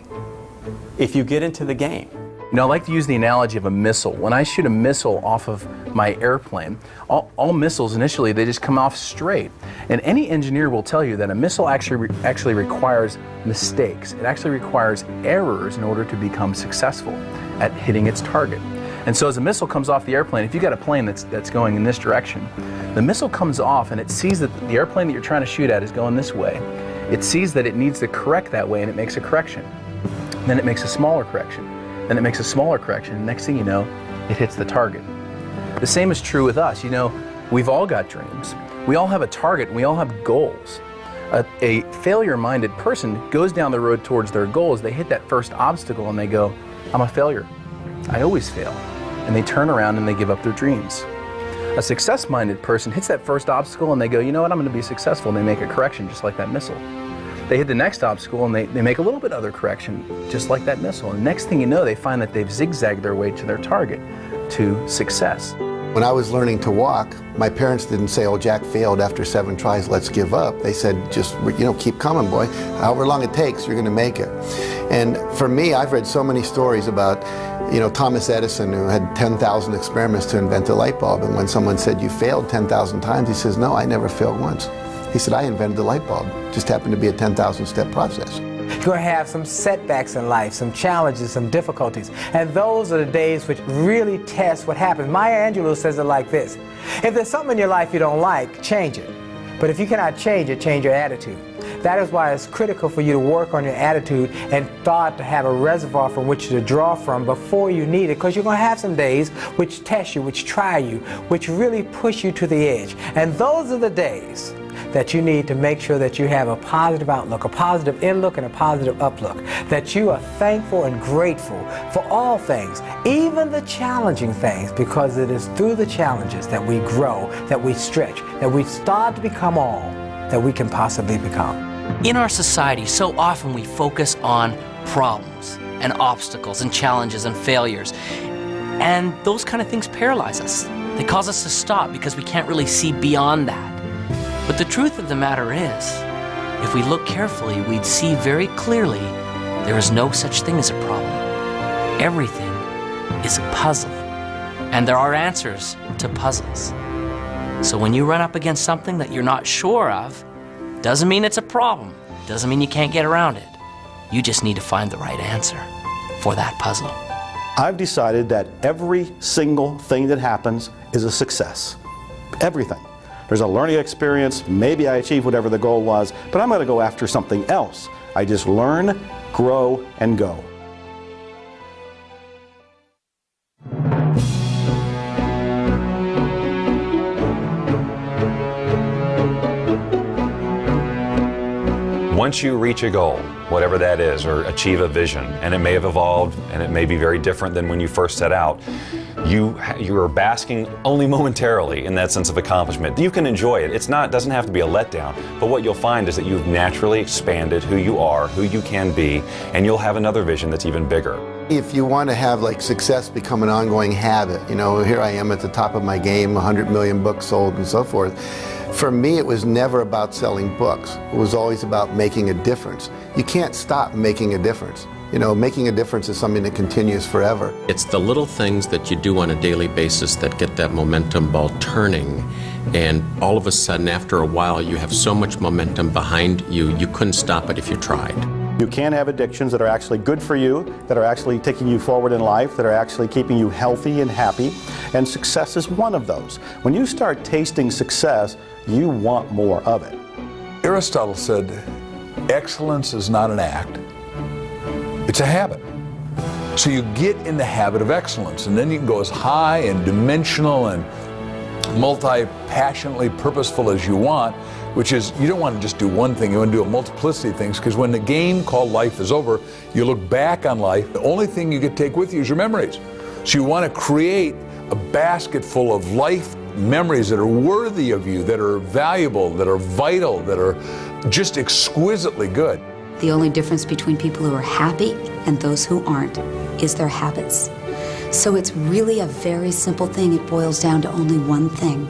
if you get into the game. You know, I like to use the analogy of a missile. When I shoot a missile off of my airplane, all missiles initially, they just come off straight. And any engineer will tell you that a missile actually requires mistakes. It actually requires errors in order to become successful at hitting its target. And so as a missile comes off the airplane, if you've got a plane that's going in this direction, the missile comes off and it sees that the airplane that you're trying to shoot at is going this way. It sees that it needs to correct that way, and it makes a correction. Then it makes a smaller correction. Then it makes a smaller correction, and next thing you know, it hits the target. The same is true with us. You know, we've all got dreams. We all have a target, and we all have goals. A failure-minded person goes down the road towards their goals. They hit that first obstacle, and they go, I'm a failure. I always fail. And they turn around and they give up their dreams. A success-minded person hits that first obstacle, and they go, you know what, I'm going to be successful, and they make a correction just like that missile. They hit the next obstacle and they make a little bit other correction, just like that missile. And next thing you know, they find that they've zigzagged their way to their target, to success. When I was learning to walk, my parents didn't say, oh, Jack failed after 7 tries, let's give up. They said, just, you know, keep coming, boy. However long it takes, you're going to make it. And for me, I've read so many stories about, you know, Thomas Edison, who had 10,000 experiments to invent a light bulb. And when someone said, you failed 10,000 times, he says, no, I never failed once. He said, I invented the light bulb. It just happened to be a 10,000-step process. You're going to have some setbacks in life, some challenges, some difficulties. And those are the days which really test what happens. Maya Angelou says it like this: if there's something in your life you don't like, change it. But if you cannot change it, change your attitude. That is why it's critical for you to work on your attitude and start to have a reservoir from which to draw from before you need it, because you're going to have some days which test you, which try you, which really push you to the edge. And those are the days that you need to make sure that you have a positive outlook, a positive inlook, and a positive uplook. That you are thankful and grateful for all things, even the challenging things, because it is through the challenges that we grow, that we stretch, that we start to become all that we can possibly become. In our society, so often we focus on problems and obstacles and challenges and failures. And those kind of things paralyze us. They cause us to stop because we can't really see beyond that. But the truth of the matter is, if we look carefully, we'd see very clearly there is no such thing as a problem. Everything is a puzzle, and there are answers to puzzles. So when you run up against something that you're not sure of, doesn't mean it's a problem, doesn't mean you can't get around it. You just need to find the right answer for that puzzle. I've decided that every single thing that happens is a success. Everything. There's a learning experience, maybe I achieved whatever the goal was, but I'm going to go after something else. I just learn, grow, and go. Once you reach a goal, whatever that is, or achieve a vision, and it may have evolved and it may be very different than when you first set out, you are basking only momentarily in that sense of accomplishment. You can enjoy it. It doesn't have to be a letdown, but what you'll find is that you've naturally expanded who you are, who you can be, and you'll have another vision that's even bigger. If you want to have like success become an ongoing habit, you know, here I am at the top of my game, 100 million books sold and so forth. For me, it was never about selling books. It was always about making a difference. You can't stop making a difference. You know, making a difference is something that continues forever. It's the little things that you do on a daily basis that get that momentum ball turning. And all of a sudden, after a while, you have so much momentum behind you, you couldn't stop it if you tried. You can have addictions that are actually good for you, that are actually taking you forward in life, that are actually keeping you healthy and happy, and success is one of those. When you start tasting success, you want more of it. Aristotle said, excellence is not an act, it's a habit. So you get in the habit of excellence, and then you can go as high and dimensional and multi-passionately purposeful as you want, which is, you don't want to just do one thing, you want to do a multiplicity of things, because when the game called life is over, you look back on life, the only thing you can take with you is your memories. So you want to create a basket full of life memories that are worthy of you, that are valuable, that are vital, that are just exquisitely good. The only difference between people who are happy and those who aren't is their habits. So it's really a very simple thing. It boils down to only one thing.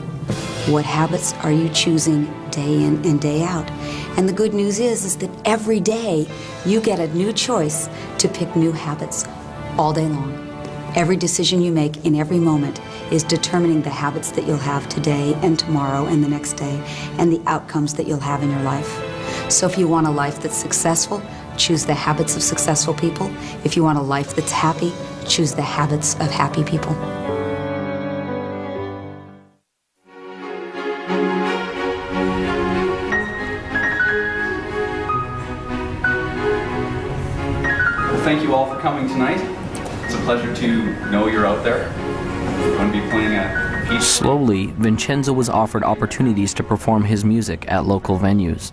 What habits are you choosing day in and day out? And the good news is that every day you get a new choice to pick new habits all day long. Every decision you make in every moment is determining the habits that you'll have today and tomorrow and the next day, and the outcomes that you'll have in your life. So if you want a life that's successful, choose the habits of successful people. If you want a life that's happy, choose the habits of happy people. Well, thank you all for coming tonight. It's a pleasure to know you're out there. I'm going to be playing a piece. Slowly, Vincenzo was offered opportunities to perform his music at local venues.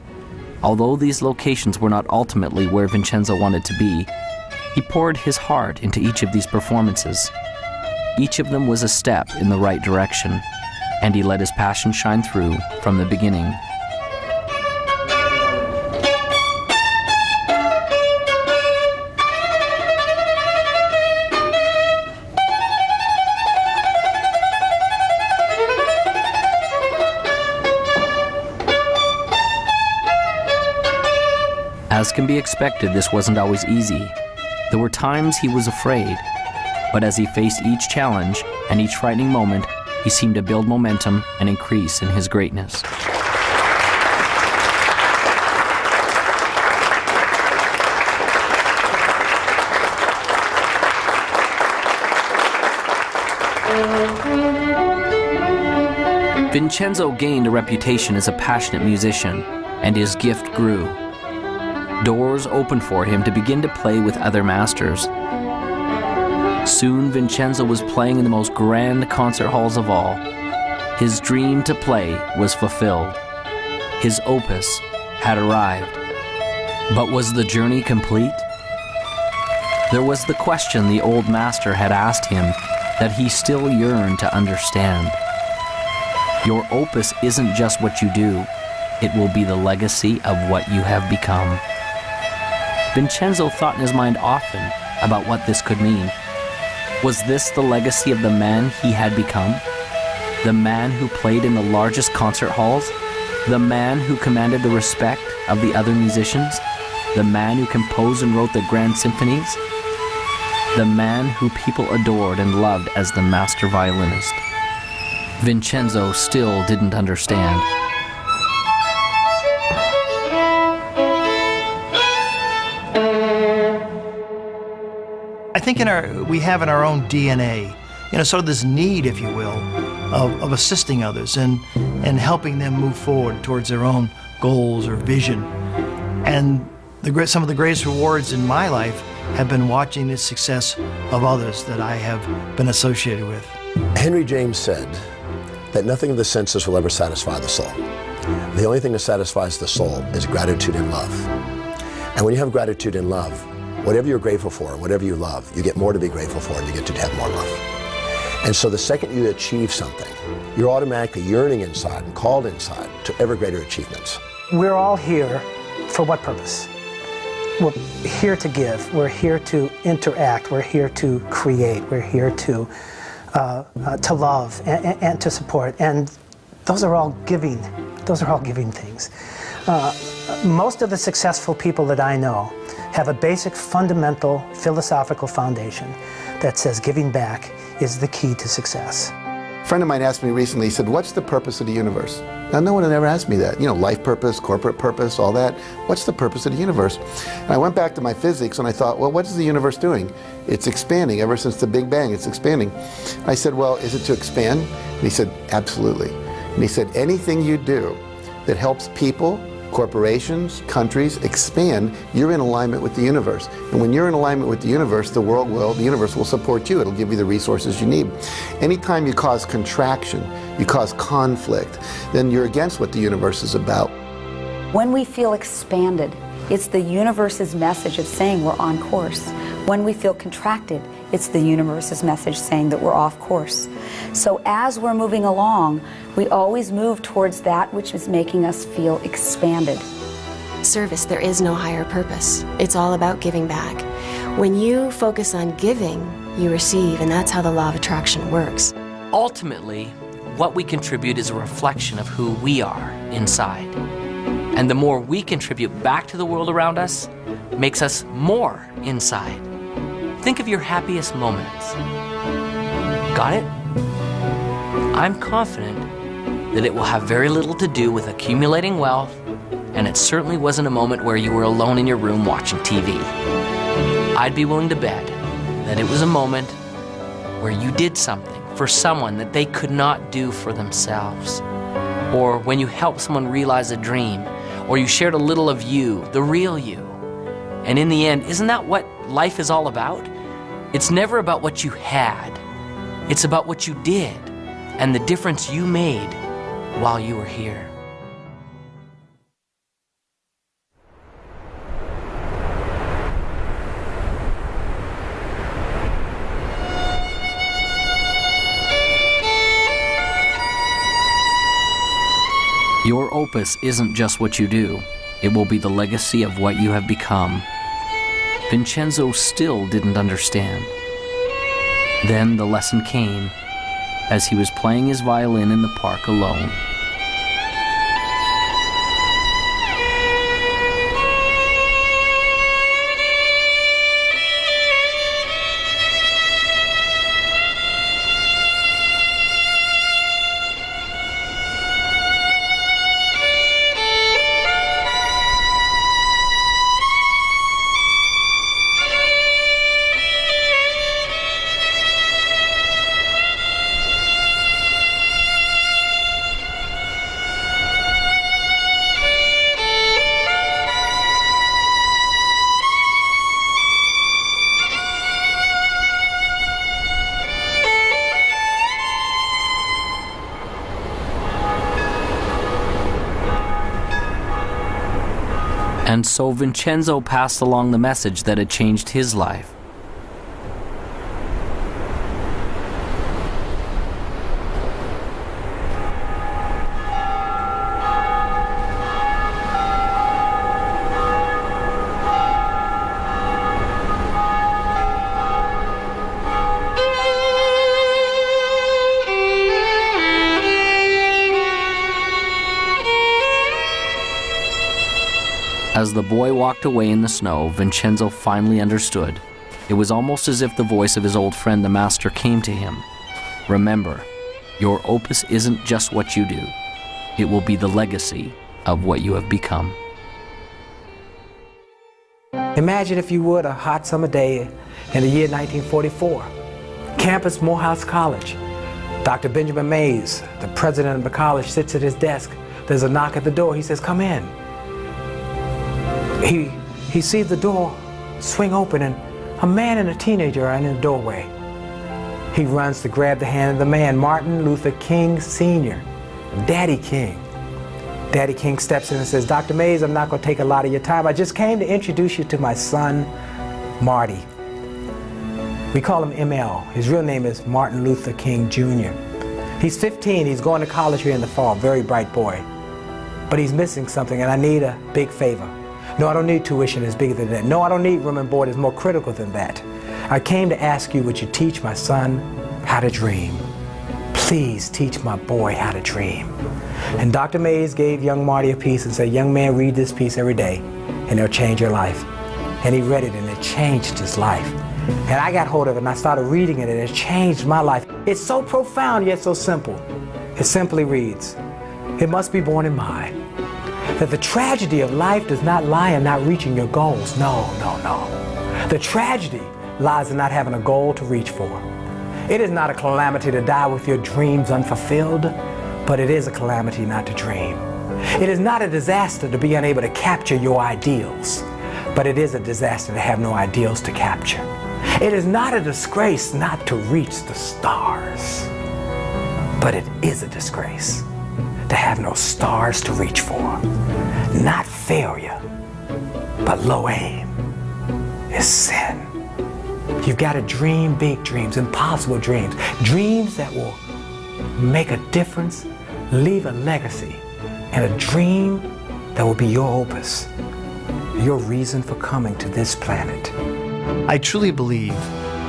Although these locations were not ultimately where Vincenzo wanted to be, he poured his heart into each of these performances. Each of them was a step in the right direction, and he let his passion shine through from the beginning. As can be expected, this wasn't always easy. There were times he was afraid, but as he faced each challenge and each frightening moment, he seemed to build momentum and increase in his greatness. Vincenzo gained a reputation as a passionate musician, and his gift grew. Doors opened for him to begin to play with other masters. Soon, Vincenzo was playing in the most grand concert halls of all. His dream to play was fulfilled. His opus had arrived. But was the journey complete? There was the question the old master had asked him that he still yearned to understand. Your opus isn't just what you do, it will be the legacy of what you have become. Vincenzo thought in his mind often about what this could mean. Was this the legacy of the man he had become? The man who played in the largest concert halls? The man who commanded the respect of the other musicians? The man who composed and wrote the grand symphonies? The man who people adored and loved as the master violinist? Vincenzo still didn't understand. I think we have in our own DNA, sort of this need, if you will, of assisting others and helping them move forward towards their own goals or vision. And some of the greatest rewards in my life have been watching the success of others that I have been associated with. Henry James said that nothing of the senses will ever satisfy the soul. The only thing that satisfies the soul is gratitude and love. And when you have gratitude and love, whatever you're grateful for, whatever you love, you get more to be grateful for and you get to have more love. And so the second you achieve something, you're automatically yearning inside and called inside to ever greater achievements. We're all here for what purpose? we're here to give, we're here to interact, we're here to create, we're here to love and to support, and those are all giving things. Most of the successful people that I know have a basic fundamental philosophical foundation that says giving back is the key to success. A friend of mine asked me recently, he said, what's the purpose of the universe? Now, no one had ever asked me that. You know, life purpose, corporate purpose, all that. What's the purpose of the universe? And I went back to my physics and I thought, well, what is the universe doing? It's expanding. Ever since the Big Bang, it's expanding. I said, well, is it to expand? And he said, absolutely. And he said, anything you do that helps people, corporations, countries expand, you're in alignment with the universe. And when you're in alignment with the universe, the universe will support you. It'll give you the resources you need. Anytime you cause contraction, you cause conflict, then you're against what the universe is about. When we feel expanded, it's the universe's message of saying we're on course. When we feel contracted, it's the universe's message saying that we're off course. So as we're moving along, we always move towards that which is making us feel expanded. Service, there is no higher purpose. It's all about giving back. When you focus on giving, you receive, and that's how the law of attraction works. Ultimately, what we contribute is a reflection of who we are inside. And the more we contribute back to the world around us, makes us more inside. Think of your happiest moments. Got it? I'm confident that it will have very little to do with accumulating wealth, and it certainly wasn't a moment where you were alone in your room watching TV. I'd be willing to bet that it was a moment where you did something for someone that they could not do for themselves, or when you helped someone realize a dream, or you shared a little of you, the real you. And in the end, isn't that what life is all about? It's never about what you had. It's about what you did and the difference you made while you were here. Your opus isn't just what you do. It will be the legacy of what you have become. Vincenzo still didn't understand. Then the lesson came as he was playing his violin in the park alone. And so Vincenzo passed along the message that had changed his life. As the boy walked away in the snow, Vincenzo finally understood. It was almost as if the voice of his old friend, the master, came to him. Remember, your opus isn't just what you do. It will be the legacy of what you have become. Imagine, if you would, a hot summer day in the year 1944. Campus, Morehouse College. Dr. Benjamin Mays, the president of the college, sits at his desk. There's a knock at the door. He says, "Come in." He sees the door swing open and a man and a teenager are in the doorway. He runs to grab the hand of the man, Martin Luther King Sr., Daddy King. Daddy King steps in and says, "Dr. Mays, I'm not going to take a lot of your time. I just came to introduce you to my son, Marty." We call him ML. His real name is Martin Luther King Jr. He's 15. He's going to college here in the fall. Very bright boy. But he's missing something, and I need a big favor. No, I don't need tuition that's bigger than that. No, I don't need room and board that's more critical than that. I came to ask you, would you teach my son how to dream? Please teach my boy how to dream. And Dr. Mays gave young Marty a piece and said, young man, read this piece every day and it'll change your life. And he read it and it changed his life. And I got hold of it and I started reading it and it changed my life. It's so profound yet so simple. It simply reads, it must be borne in mind that the tragedy of life does not lie in not reaching your goals. No, no, no. The tragedy lies in not having a goal to reach for. It is not a calamity to die with your dreams unfulfilled, but it is a calamity not to dream. It is not a disaster to be unable to capture your ideals, but it is a disaster to have no ideals to capture. It is not a disgrace not to reach the stars, but it is a disgrace to have no stars to reach for. Not failure, but low aim is sin. You've got to dream big dreams, impossible dreams, dreams that will make a difference, leave a legacy, and a dream that will be your opus, your reason for coming to this planet. I truly believe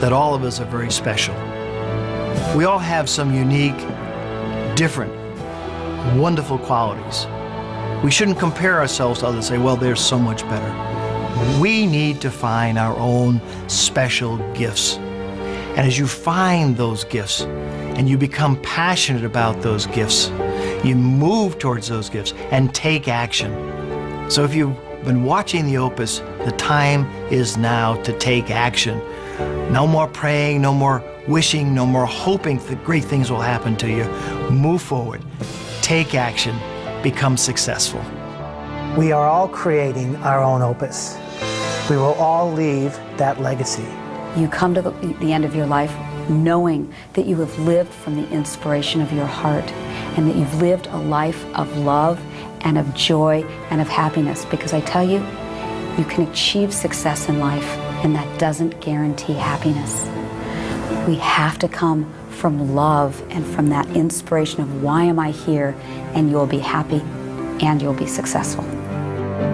that all of us are very special. We all have some unique, different, wonderful qualities. We shouldn't compare ourselves to others and say, well, they're so much better. We need to find our own special gifts. And as you find those gifts and you become passionate about those gifts, you move towards those gifts and take action. So if you've been watching the Opus, the time is now to take action. No more praying, no more wishing, no more hoping that great things will happen to you. Move forward, take action, become successful. We are all creating our own opus. We will all leave that legacy. You come to the end of your life knowing that you have lived from the inspiration of your heart and that you've lived a life of love and of joy and of happiness. Because I tell you, you can achieve success in life and that doesn't guarantee happiness. We have to come from love and from that inspiration of why am I here, and you'll be happy and you'll be successful.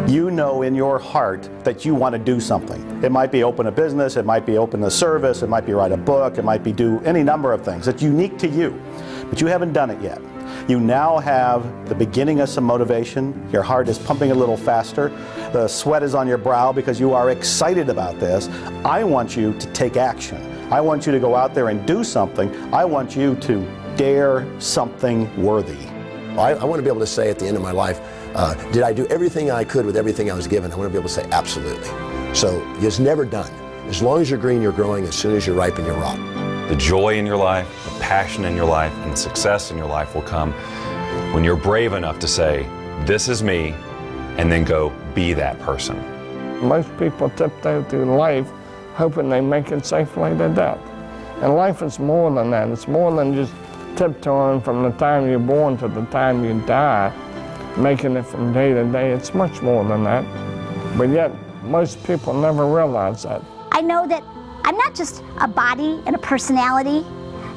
You know in your heart that you want to do something. It might be open a business, it might be open a service, it might be write a book, it might be do any number of things. It's unique to you, but you haven't done it yet. You now have the beginning of some motivation. Your heart is pumping a little faster. The sweat is on your brow because you are excited about this. I want you to take action. I want you to go out there and do something. I want you to dare something worthy. I want to be able to say at the end of my life, did I do everything I could with everything I was given? I want to be able to say absolutely. So it's never done. As long as you're green, you're growing. As soon as you're ripe, you're raw. The joy in your life, the passion in your life, and the success in your life will come when you're brave enough to say, this is me, and then go be that person. Most people tiptoe through life hoping they make it safely to death. And life is more than that. It's more than just tiptoeing from the time you're born to the time you die, making it from day to day. It's much more than that. But yet, most people never realize that. I know that I'm not just a body and a personality,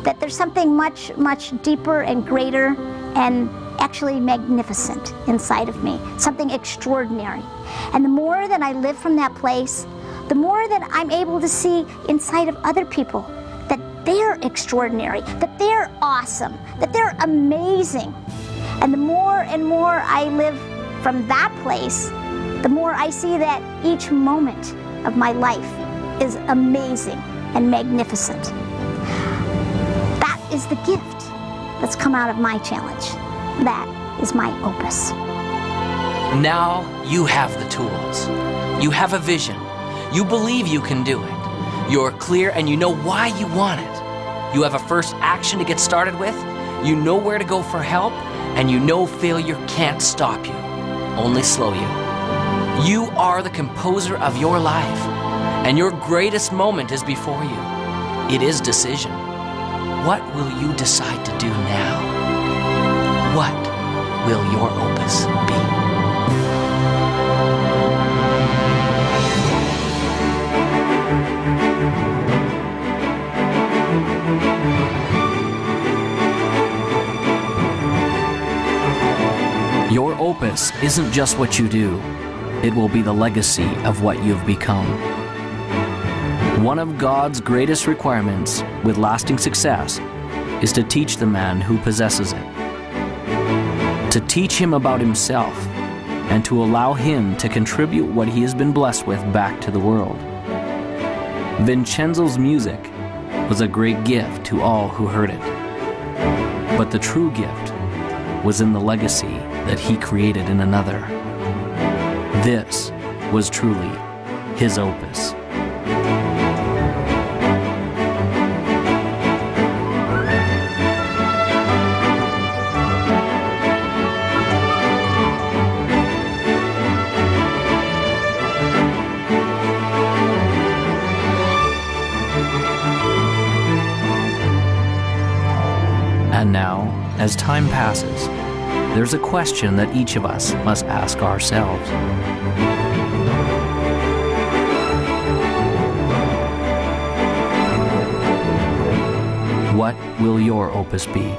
that there's something much, much deeper and greater and actually magnificent inside of me, something extraordinary. And the more that I live from that place, the more that I'm able to see inside of other people that they're extraordinary, that they're awesome, that they're amazing. And the more and more I live from that place, the more I see that each moment of my life is amazing and magnificent. That is the gift that's come out of my challenge. That is my opus. Now you have the tools. You have a vision. You believe you can do it. You're clear and you know why you want it. You have a first action to get started with. You know where to go for help, and you know failure can't stop you, only slow you. You are the composer of your life, and your greatest moment is before you. It is decision. What will you decide to do now? What will your opus be? Your opus isn't just what you do. it will be the legacy of what you've become. One of God's greatest requirements with lasting success is to teach the man who possesses it, to teach him about himself, and to allow him to contribute what he has been blessed with back to the world. Vincenzo's music was a great gift to all who heard it, but the true gift was in the legacy that he created in another. This was truly his opus. And now, as time passes, there's a question that each of us must ask ourselves. What will your opus be?